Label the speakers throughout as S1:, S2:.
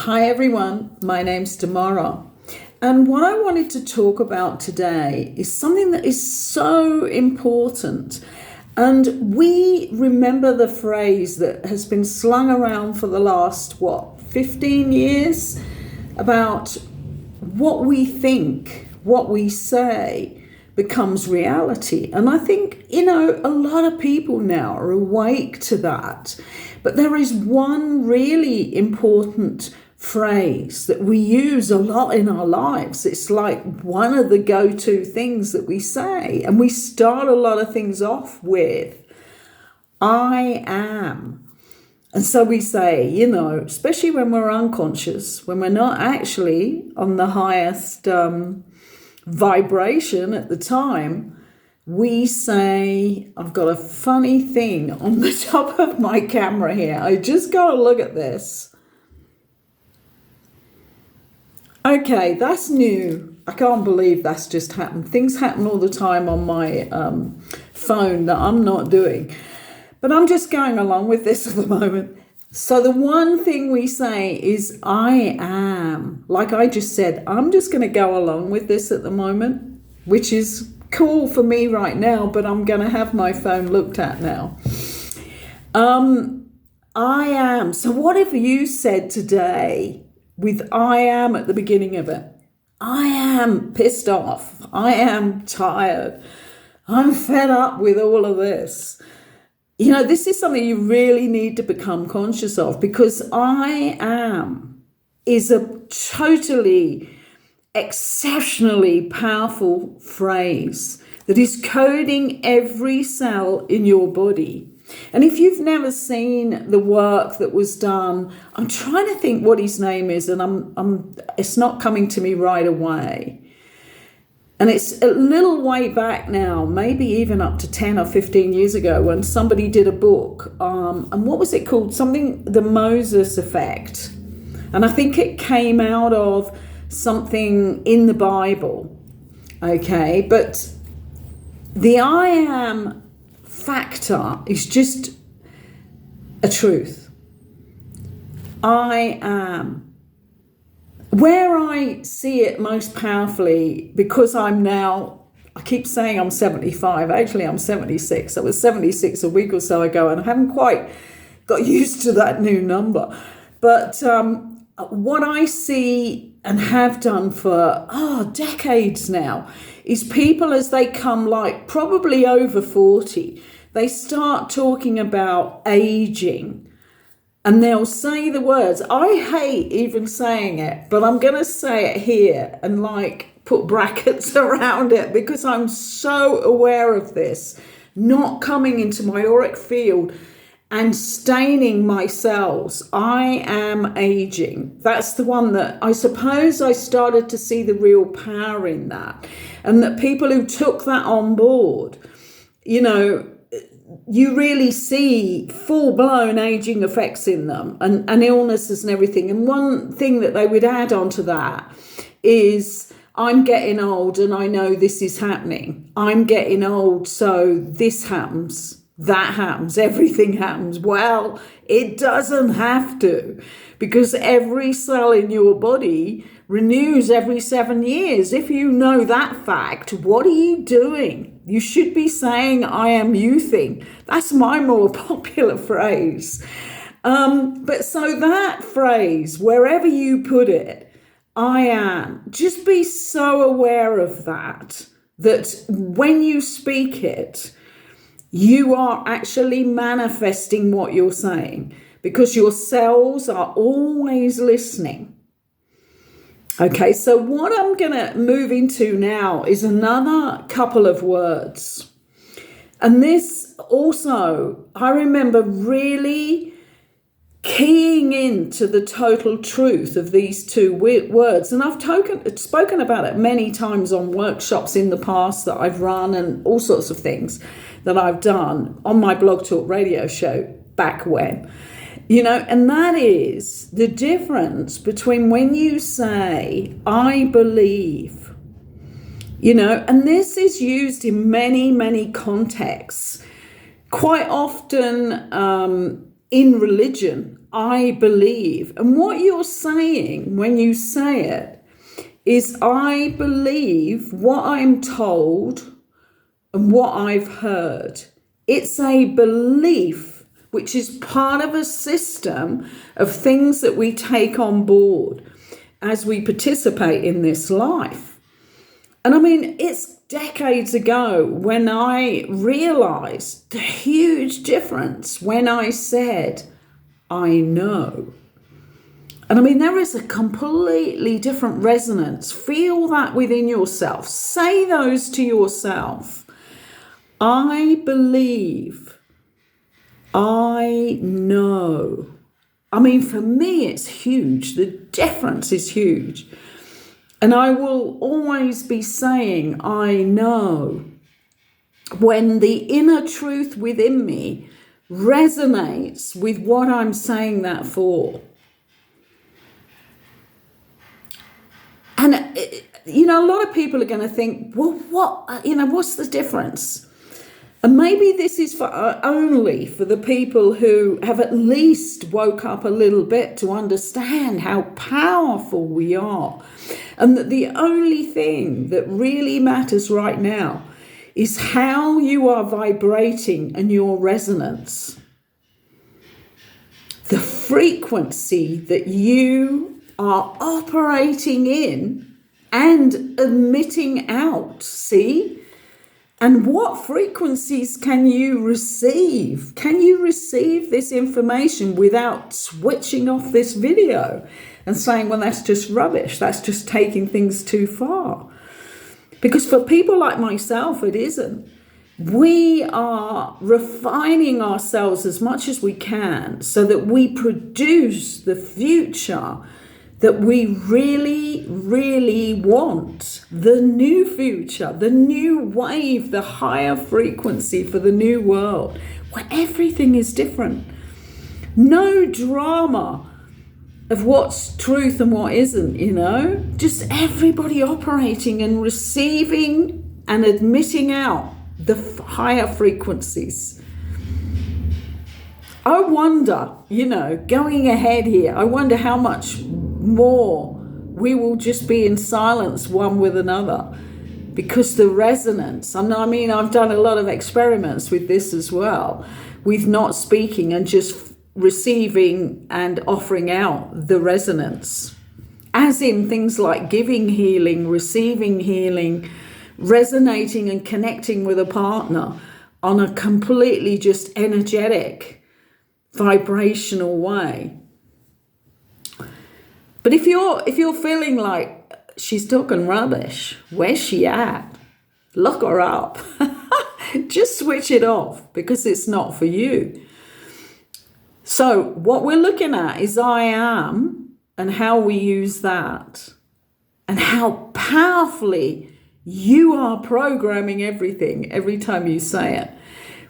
S1: Hi everyone, my name's Tamara, and what I wanted to talk about today is something that is so important. And we remember the phrase that has been slung around for the last, 15 years, about what we think, what we say becomes reality. And I think, a lot of people now are awake to that. But there is one really important phrase that we use a lot in our lives. It's like one of the go-to things that we say. And we start a lot of things off with, I am. And so we say, especially when we're unconscious, when we're not actually on the highest vibration at the time, we say, I've got a funny thing on the top of my camera here. I just got to look at this. Okay, that's new. I can't believe that's just happened. Things happen all the time on my phone that I'm not doing. But I'm just going along with this at the moment. So the one thing we say is, I am. Like I just said, I'm just going to go along with this at the moment, which is cool for me right now, but I'm going to have my phone looked at now. I am. So what have you said today with I am at the beginning of it? I am pissed off. I am tired. I'm fed up with all of this. This is something you really need to become conscious of, because I am is a totally exceptionally powerful phrase that is coding every cell in your body. And if you've never seen the work that was done, I'm trying to think what his name is, and it's not coming to me right away. And it's a little way back now, maybe even up to 10 or 15 years ago, when somebody did a book. And what was it called? Something, the Moses effect. And I think it came out of something in the Bible. Okay, but the I am factor is just a truth. I am. Where I see it most powerfully, because I keep saying I'm 75, actually I'm 76. I was 76 a week or so ago, and I haven't quite got used to that new number. But what I see and have done for decades now is people, as they come like probably over 40, they start talking about aging. And they'll say the words, I hate even saying it, but I'm going to say it here and put brackets around it, because I'm so aware of this, not coming into my auric field and staining my cells. I am aging. That's the one that I suppose I started to see the real power in that. And that people who took that on board, you really see full-blown aging effects in them, and illnesses and everything. And one thing that they would add on to that is, I'm getting old and I know this is happening. I'm getting old, so this happens, that happens, everything happens. Well, it doesn't have to, because every cell in your body renews every 7 years. If you know that fact, what are you doing? You should be saying, I am youthing. That's my more popular phrase. But so that phrase, wherever you put it, I am, just be so aware of that when you speak it, you are actually manifesting what you're saying, because your cells are always listening. Okay, so what I'm going to move into now is another couple of words. And this also, I remember really keying into the total truth of these two words. And I've spoken about it many times on workshops in the past that I've run, and all sorts of things that I've done on my Blog Talk radio show back when. And that is the difference between when you say, I believe, and this is used in many, many contexts. Quite often in religion, I believe. And what you're saying when you say it is, I believe what I'm told and what I've heard. It's a belief which is part of a system of things that we take on board as we participate in this life. And I mean, it's decades ago when I realized the huge difference when I said, I know. And I mean, there is a completely different resonance. Feel that within yourself. Say those to yourself. I believe. I know. I mean, for me, it's huge. The difference is huge. And I will always be saying, I know, when the inner truth within me resonates with what I'm saying that for. And, a lot of people are going to think, well, what's the difference? And maybe this is only for the people who have at least woke up a little bit to understand how powerful we are. And that the only thing that really matters right now is how you are vibrating and your resonance. The frequency that you are operating in and emitting out, see? And what frequencies can you receive? Can you receive this information without switching off this video and saying, well, that's just rubbish. That's just taking things too far. Because for people like myself, it isn't. We are refining ourselves as much as we can so that we produce the future that we really, really want. The new future, the new wave, the higher frequency for the new world, where everything is different. No drama of what's truth and what isn't, just everybody operating and receiving and admitting out the higher frequencies. I wonder, going ahead here, I wonder how much more we will just be in silence one with another, because the resonance, I mean, I've done a lot of experiments with this as well, with not speaking and just receiving and offering out the resonance, as in things like giving healing, receiving healing, resonating and connecting with a partner on a completely just energetic, vibrational way. But if you're feeling like she's talking rubbish, where's she at? Look her up. Just switch it off, because it's not for you. So what we're looking at is I am, and how we use that, and how powerfully you are programming everything every time you say it.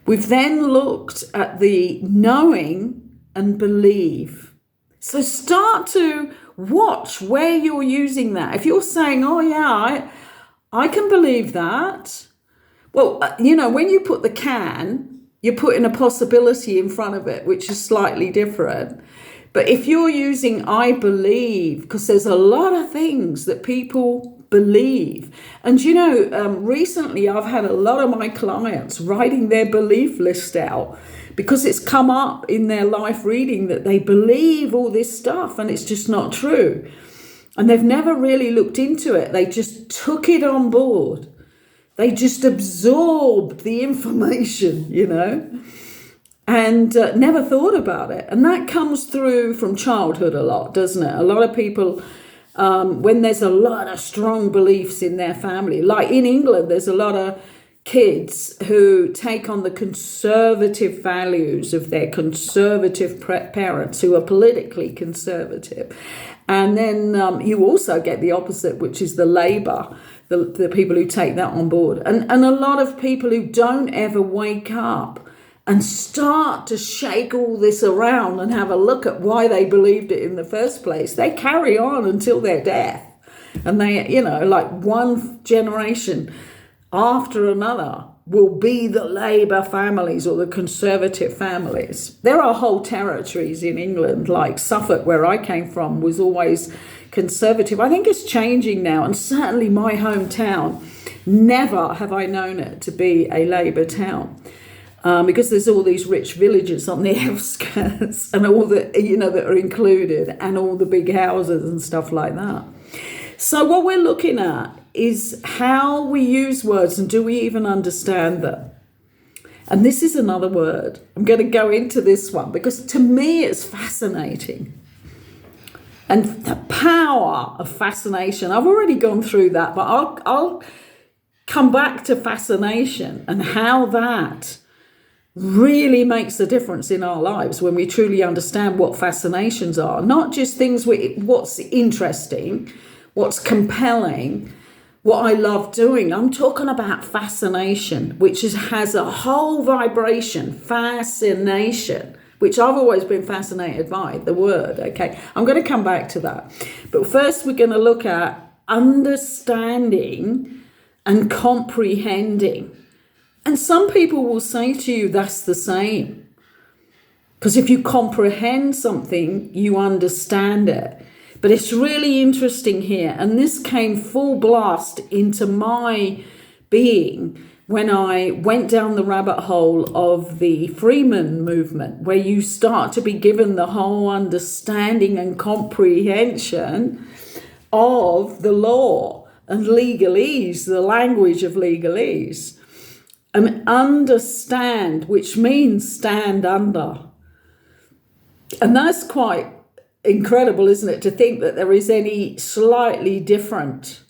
S1: We've then looked at the knowing and believe. So start to watch where you're using that. If you're saying, oh yeah, I can believe that. Well, when you put the can, you're putting a possibility in front of it, which is slightly different. But if you're using I believe, because there's a lot of things that people believe. And recently I've had a lot of my clients writing their belief list out, because it's come up in their life reading that they believe all this stuff and it's just not true. And they've never really looked into it. They just took it on board. They just absorbed the information, and never thought about it. And that comes through from childhood a lot, doesn't it? A lot of people, when there's a lot of strong beliefs in their family, like in England, there's a lot of kids who take on the conservative values of their conservative parents who are politically conservative. And then you also get the opposite, which is the Labour, the people who take that on board. And a lot of people who don't ever wake up and start to shake all this around and have a look at why they believed it in the first place, they carry on until their death. And they, like one generation after another will be the Labour families or the Conservative families. There are whole territories in England, like Suffolk, where I came from, was always Conservative. I think it's changing now, and certainly my hometown, never have I known it to be a Labour town. Because there's all these rich villages on the outskirts and all the, that are included, and all the big houses and stuff like that. So what we're looking at is how we use words, and do we even understand them? And this is another word. I'm going to go into this one because to me it's fascinating. And the power of fascination, I've already gone through that, but I'll come back to fascination and how that really makes a difference in our lives when we truly understand what fascinations are. Not just things, what's interesting, what's compelling, what I love doing. I'm talking about fascination, which has a whole vibration, fascination, which I've always been fascinated by, the word, okay? I'm going to come back to that. But first we're going to look at understanding and comprehending. And some people will say to you, that's the same. Because if you comprehend something, you understand it. But it's really interesting here. And this came full blast into my being when I went down the rabbit hole of the Freeman movement, where you start to be given the whole understanding and comprehension of the law and legalese, the language of legalese. And understand, which means stand under. And that's quite incredible, isn't it, to think that there is any slightly different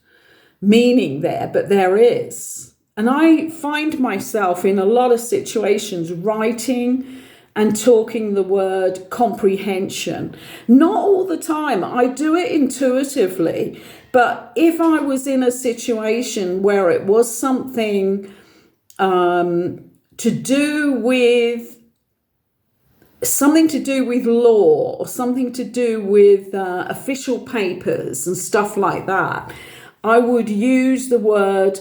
S1: meaning there, but there is. And I find myself in a lot of situations writing and talking the word comprehension. Not all the time. I do it intuitively. But if I was in a situation where it was something to do with law, or something to do with official papers and stuff like that, I would use the word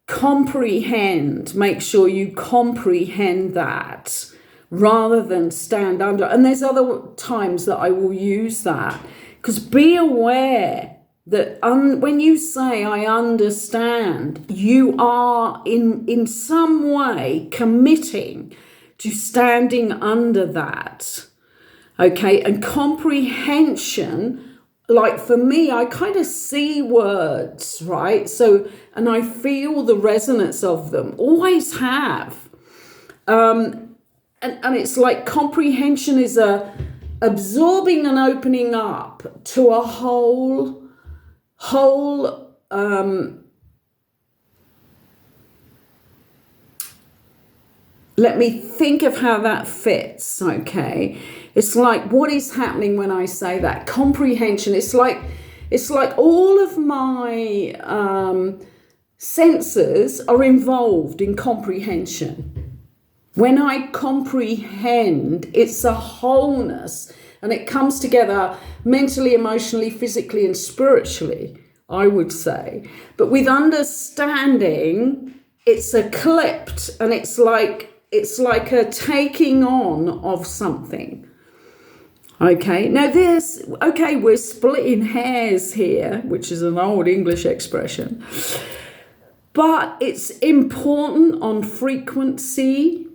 S1: comprehend. Make sure you comprehend that rather than stand under. And there's other times that I will use that, because be aware that when you say I understand, you are in some way committing to standing under that. Okay, and comprehension, like for me, I kind of see words, right? So, and I feel the resonance of them, always have. And it's like comprehension is absorbing and opening up to a whole let me think of how that fits, okay? It's like, what is happening when I say that? Comprehension, it's like all of my senses are involved in comprehension. When I comprehend, it's a wholeness, and it comes together mentally, emotionally, physically, and spiritually, I would say. But with understanding, it's eclipsed, and it's like a taking on of something. Okay, now we're splitting hairs here, which is an old English expression. But it's important on frequency,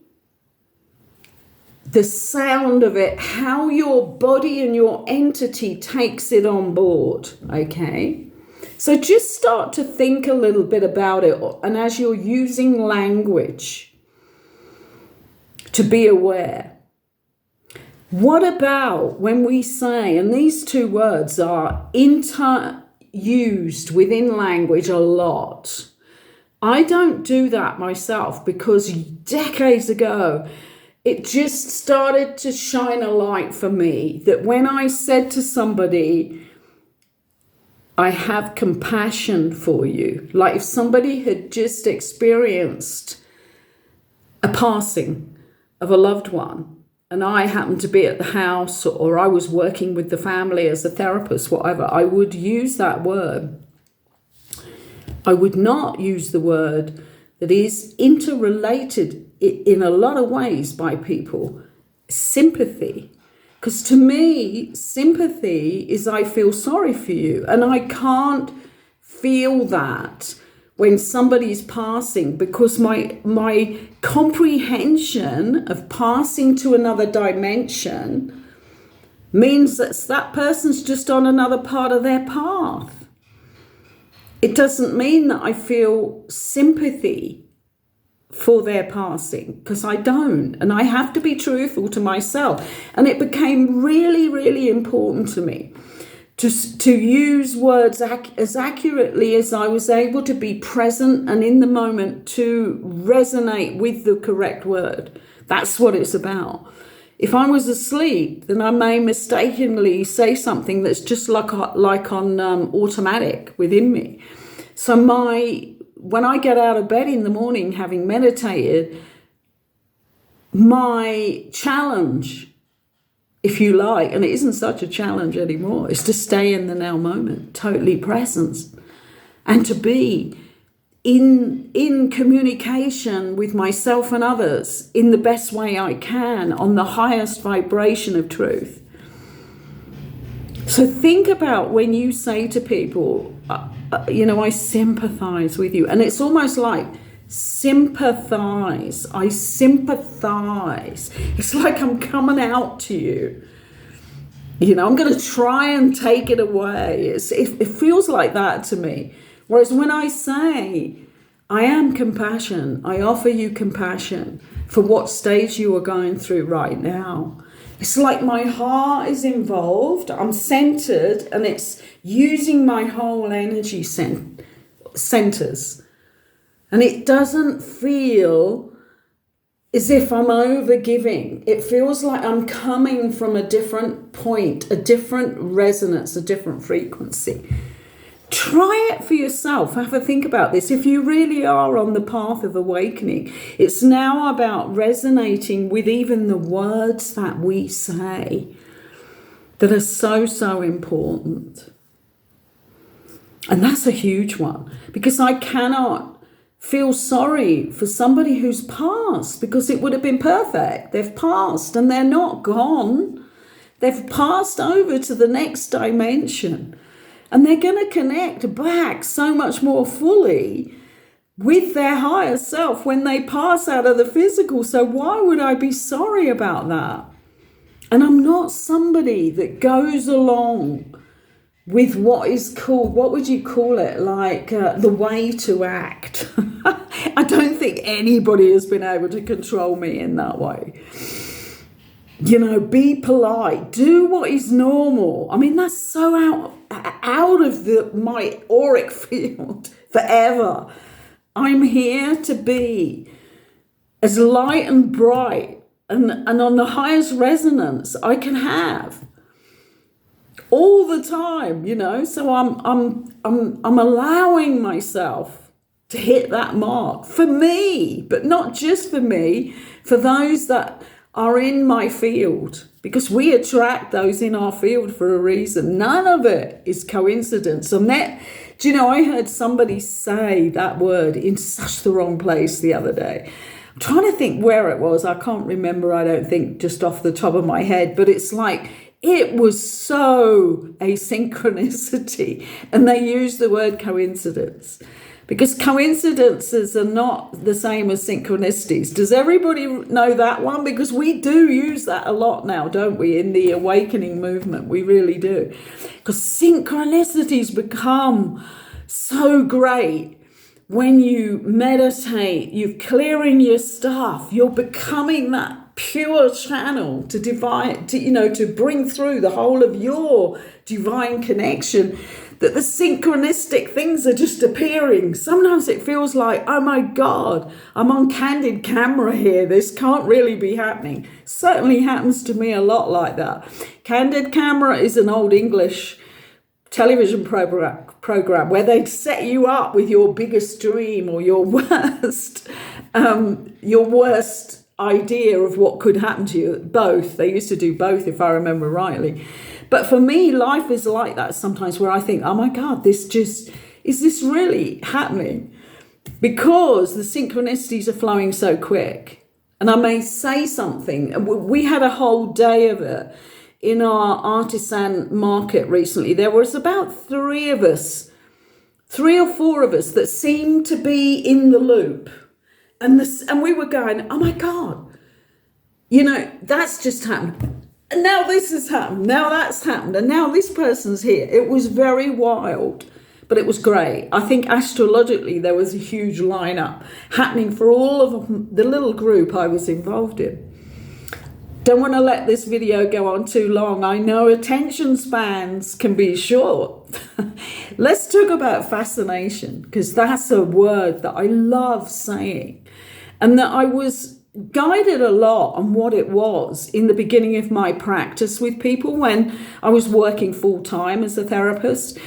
S1: the sound of it, how your body and your entity takes it on board, okay? So just start to think a little bit about it, and as you're using language, to be aware. What about when we say, and these two words are used within language a lot. I don't do that myself because decades ago, it just started to shine a light for me that when I said to somebody, I have compassion for you, like if somebody had just experienced a passing of a loved one and I happened to be at the house or I was working with the family as a therapist, whatever, I would use that word. I would not use the word that is interrelated in a lot of ways by people, sympathy. Because to me, sympathy is I feel sorry for you. And I can't feel that when somebody's passing, because my comprehension of passing to another dimension means that person's just on another part of their path. It doesn't mean that I feel sympathy for their passing, because I don't, and I have to be truthful to myself. And it became really, really important to me to use words as accurately as I was able to be present and in the moment to resonate with the correct word. That's what it's about. If I was asleep, then I may mistakenly say something that's just like on automatic within me. So when I get out of bed in the morning, having meditated, my challenge, if you like, and it isn't such a challenge anymore, is to stay in the now moment, totally present, and to be in communication with myself and others in the best way I can, on the highest vibration of truth. So think about when you say to people, I sympathize with you. And it's almost like sympathize. I sympathize. It's like I'm coming out to you. I'm going to try and take it away. It feels like that to me. Whereas when I say, I am compassion, I offer you compassion for what stage you are going through right now. It's like my heart is involved, I'm centered, and it's using my whole energy centers. And it doesn't feel as if I'm overgiving. It feels like I'm coming from a different point, a different resonance, a different frequency. Try it for yourself. Have a think about this. If you really are on the path of awakening, it's now about resonating with even the words that we say that are so, so important. And that's a huge one, because I cannot feel sorry for somebody who's passed, because it would have been perfect. They've passed and they're not gone. They've passed over to the next dimension. And they're going to connect back so much more fully with their higher self when they pass out of the physical. So why would I be sorry about that? And I'm not somebody that goes along with what is called, what would you call it? Like the way to act. I don't think anybody has been able to control me in that way. Be polite, do what is normal. I mean, that's so out of my auric field forever. I'm here to be as light and bright and on the highest resonance I can have all the time, So I'm allowing myself to hit that mark for me, but not just for me, for those that are in my field, because we attract those in our field for a reason. None of it is coincidence. And I heard somebody say that word in such the wrong place the other day. I'm trying to think where it was. I can't remember, I don't think, just off the top of my head, but it's like, it was so a synchronicity. And they used the word coincidence, because coincidences are not the same as synchronicities. Does everybody know that one? Because we do use that a lot now, don't we? In the awakening movement, we really do. Because synchronicities become so great when you meditate, you're clearing your stuff, you're becoming that pure channel to divine, to bring through the whole of your divine connection, that the synchronistic things are just appearing. Sometimes it feels like, oh my God, I'm on candid camera here. This can't really be happening. Certainly happens to me a lot like that. Candid camera is an old English television program where they'd set you up with your biggest dream or your worst idea of what could happen to you. Both. They used to do both, if I remember rightly. But for me, life is like that sometimes, where I think, oh my God, is this really happening? because the synchronicities are flowing so quick. And I may say something. We had a whole day of it in our artisan market recently. There was about three or four of us that seemed to be in the loop. And we were going, oh my God, that's just happened. And now this has happened. Now that's happened. And now this person's here. It was very wild, but it was great. I think astrologically, there was a huge lineup happening for all of the little group I was involved in. Don't want to let this video go on too long. I know attention spans can be short. Let's talk about fascination, because that's a word that I love saying, and that I was guided a lot on what it was in the beginning of my practice with people when I was working full-time as a therapist.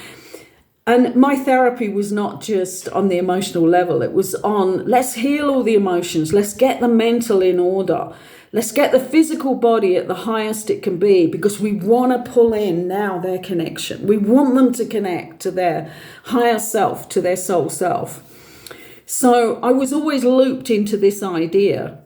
S1: And my therapy was not just on the emotional level. It was on, let's heal all the emotions. Let's get the mental in order. Let's get the physical body at the highest it can be, because we want to pull in now their connection. We want them to connect to their higher self, to their soul self. So I was always looped into this idea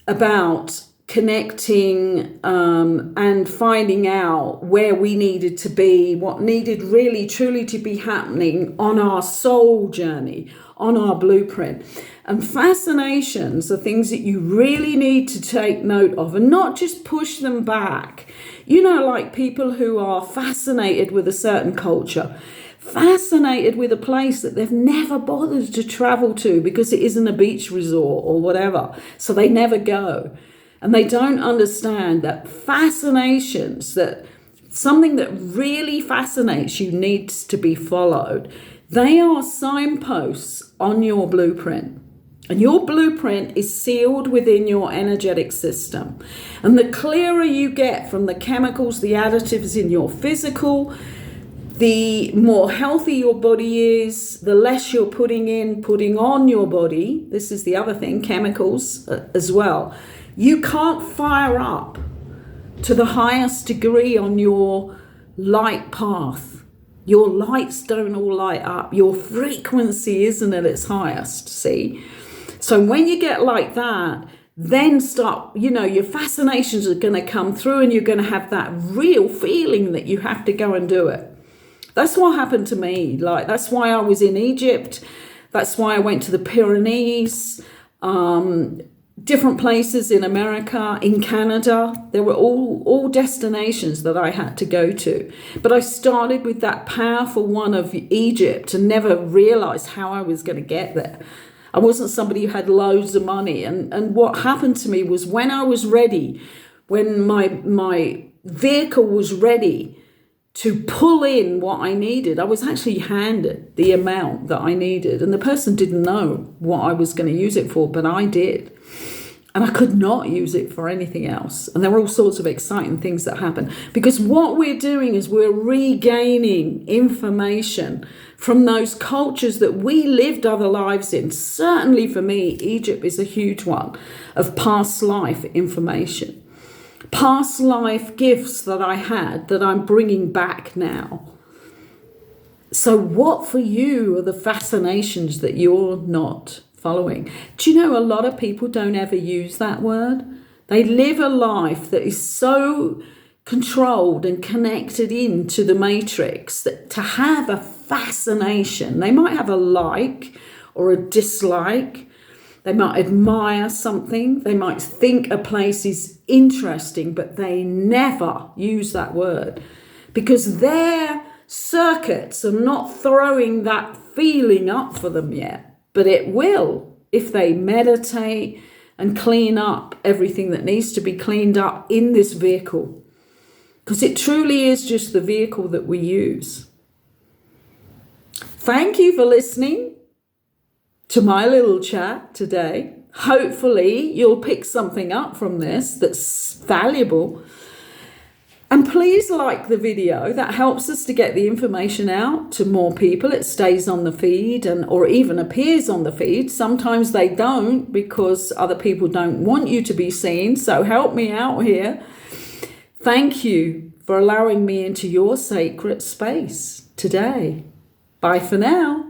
S1: about connecting and finding out where we needed to be, what needed really truly to be happening on our soul journey, on our blueprint. And fascinations are things that you really need to take note of and not just push them back. Like people who are fascinated with a certain culture, fascinated with a place that they've never bothered to travel to because it isn't a beach resort or whatever. So they never go. And they don't understand that fascinations, that something that really fascinates you needs to be followed. They are signposts on your blueprint. And your blueprint is sealed within your energetic system. And the clearer you get from the chemicals, the additives in your physical, the more healthy your body is, the less you're putting on your body. This is the other thing, chemicals as well. You can't fire up to the highest degree on your light path. Your lights don't all light up. Your frequency isn't at its highest, see? So when you get like that, then start, your fascinations are going to come through and you're going to have that real feeling that you have to go and do it. That's what happened to me. That's why I was in Egypt. That's why I went to the Pyrenees, different places in America, in Canada. There were all destinations that I had to go to. But I started with that powerful one of Egypt and never realized how I was going to get there. I wasn't somebody who had loads of money. And what happened to me was when I was ready, when my vehicle was ready to pull in what I needed, I was actually handed the amount that I needed. And the person didn't know what I was going to use it for, but I did. And I could not use it for anything else. And there were all sorts of exciting things that happened. Because what we're doing is we're regaining information from those cultures that we lived other lives in. Certainly for me, Egypt is a huge one of past life information. Past life gifts that I had that I'm bringing back now. So what for you are the fascinations that you're not following? Do you know a lot of people don't ever use that word? They live a life that is so controlled and connected into the matrix that to have a fascination, they might have a like or a dislike. They might admire something. They might think a place is interesting, but they never use that word because their circuits are not throwing that feeling up for them yet. But it will if they meditate and clean up everything that needs to be cleaned up in this vehicle. Because it truly is just the vehicle that we use. Thank you for listening to my little chat today. Hopefully you'll pick something up from this that's valuable. And please like the video. That helps us to get the information out to more people. It stays on the feed or even appears on the feed. Sometimes they don't because other people don't want you to be seen. So help me out here. Thank you for allowing me into your sacred space today. Bye for now.